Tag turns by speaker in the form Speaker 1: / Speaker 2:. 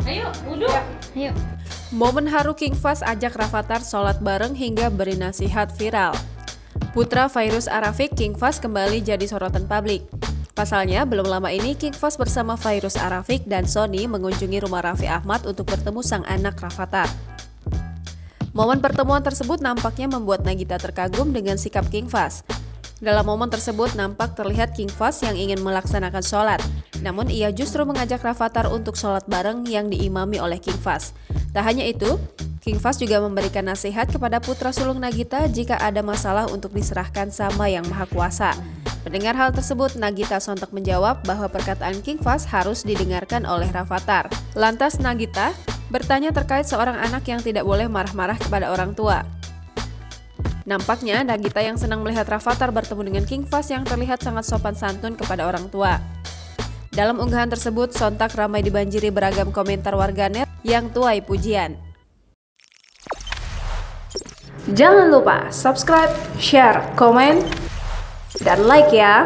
Speaker 1: Ayo, wudhu.
Speaker 2: Ayo.
Speaker 3: Momen haru King Fahz ajak Rafattar sholat bareng hingga beri nasihat viral. Putra Fairuz Arafik, King Fahz kembali jadi sorotan publik. Pasalnya, belum lama ini King Fahz bersama Fairuz Arafik dan Sony mengunjungi rumah Raffi Ahmad untuk bertemu sang anak Rafattar. Momen pertemuan tersebut nampaknya membuat Nagita terkagum dengan sikap King Fahz. Dalam momen tersebut nampak terlihat King Fahz yang ingin melaksanakan sholat, namun ia justru mengajak Rafattar untuk sholat bareng yang diimami oleh King Fahz. Tak hanya itu, King Fahz juga memberikan nasihat kepada putra sulung Nagita jika ada masalah untuk diserahkan sama Yang Maha Kuasa. Mendengar hal tersebut, Nagita sontak menjawab bahwa perkataan King Fahz harus didengarkan oleh Rafattar. Lantas Nagita bertanya terkait seorang anak yang tidak boleh marah-marah kepada orang tua. Nampaknya Nagita yang senang melihat Rafattar bertemu dengan King Fahz yang terlihat sangat sopan santun kepada orang tua. Dalam unggahan tersebut, sontak ramai dibanjiri beragam komentar warganet yang tuai pujian. Jangan lupa subscribe, share, komen, dan like ya!